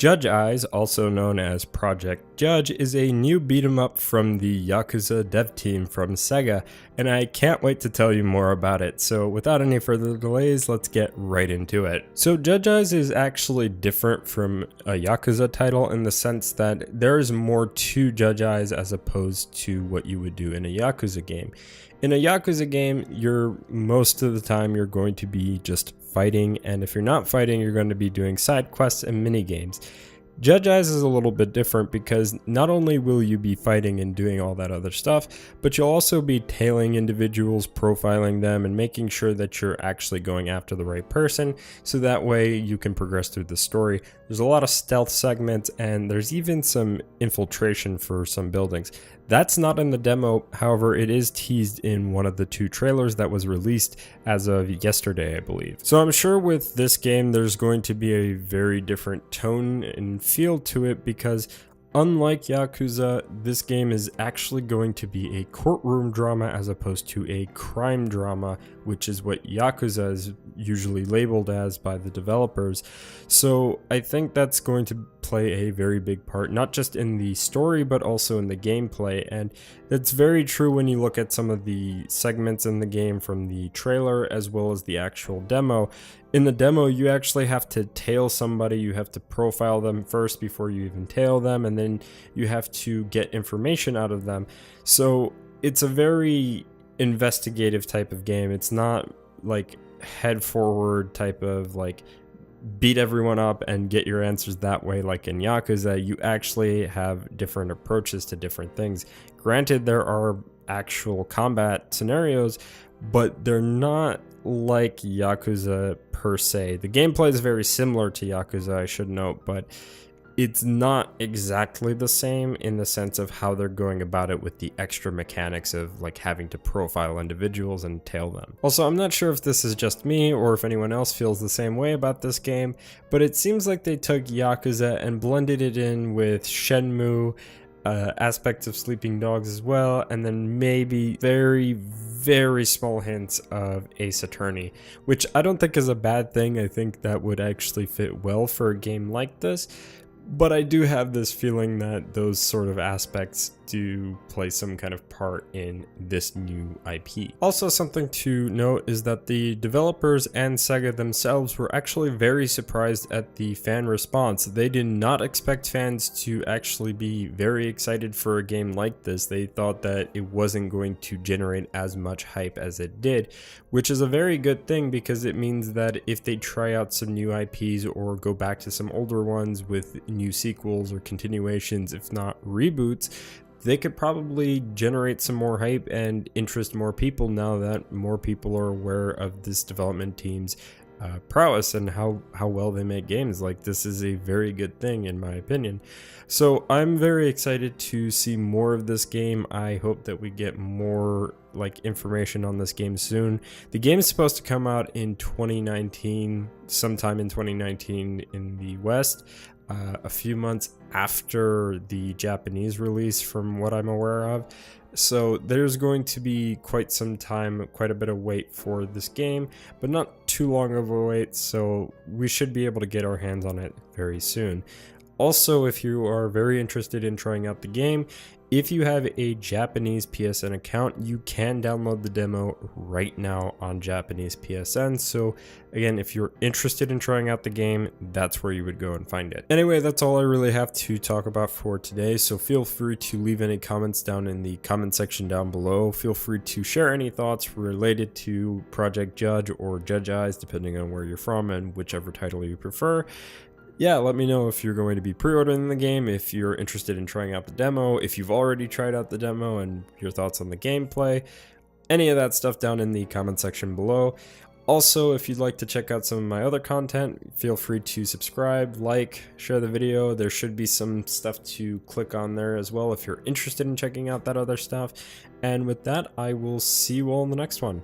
Judge Eyes, also known as Project Judge, is a new beat 'em up from the Yakuza dev team from SEGA, and I can't wait to tell you more about it. So without any further delays, let's get right into it. So Judge Eyes is actually different from a Yakuza title in the sense that there is more to Judge Eyes as opposed to what you would do in a Yakuza game. In a Yakuza game, most of the time you're going to be just fighting, and if you're not fighting, you're going to be doing side quests and mini games. Judge Eyes is a little bit different because not only will you be fighting and doing all that other stuff, but you'll also be tailing individuals, profiling them, and making sure that you're actually going after the right person, so that way you can progress through the story. There's a lot of stealth segments, and there's even some infiltration for some buildings. That's not in the demo, however, it is teased in one of the two trailers that was released as of yesterday, I believe. So I'm sure with this game, there's going to be a very different tone and feel to it because unlike Yakuza, this game is actually going to be a courtroom drama as opposed to a crime drama, which is what Yakuza is usually labeled as by the developers. So I think that's going to play a very big part, not just in the story, but also in the gameplay. And it's very true when you look at some of the segments in the game from the trailer as well as the actual demo. In the demo, you actually have to tail somebody, you have to profile them first before you even tail them, and then you have to get information out of them. So it's a very investigative type of game. It's not like head forward type of like beat everyone up and get your answers that way like in Yakuza. You actually have different approaches to different things. Granted, there are actual combat scenarios, but they're not like Yakuza per se. The gameplay is very similar to Yakuza, I should note, but it's not exactly the same in the sense of how they're going about it with the extra mechanics of like having to profile individuals and tail them. Also, I'm not sure if this is just me or if anyone else feels the same way about this game, but it seems like they took Yakuza and blended it in with Shenmue, aspects of Sleeping Dogs as well, and then maybe very small hints of Ace Attorney, which I don't think is a bad thing. I think that would actually fit well for a game like this. But I do have this feeling that those sort of aspects do play some kind of part in this new IP. Also, something to note is that the developers and SEGA themselves were actually very surprised at the fan response. They did not expect fans to actually be very excited for a game like this. They thought that it wasn't going to generate as much hype as it did, which is a very good thing because it means that if they try out some new IPs or go back to some older ones with new sequels or continuations, if not reboots, they could probably generate some more hype and interest more people now that more people are aware of this development team's prowess and how well they make games. Like, this is a very good thing in my opinion. So I'm very excited to see more of this game. I hope that we get more like information on this game soon. The game is supposed to come out in 2019, sometime in 2019 in the West. A few months after the Japanese release from what I'm aware of. So there's going to be quite some time, quite a bit of wait for this game, but not too long of a wait, so we should be able to get our hands on it very soon. Also, if you are very interested in trying out the game, if you have a Japanese PSN account, you can download the demo right now on Japanese PSN. So again, if you're interested in trying out the game, that's where you would go and find it. Anyway, that's all I really have to talk about for today. So feel free to leave any comments down in the comment section down below. Feel free to share any thoughts related to Project Judge or Judge Eyes, depending on where you're from and whichever title you prefer. Yeah, let me know if you're going to be pre-ordering the game, if you're interested in trying out the demo, if you've already tried out the demo and your thoughts on the gameplay, any of that stuff down in the comment section below. Also, if you'd like to check out some of my other content, feel free to subscribe, like, share the video. There should be some stuff to click on there as well if you're interested in checking out that other stuff. And with that, I will see you all in the next one.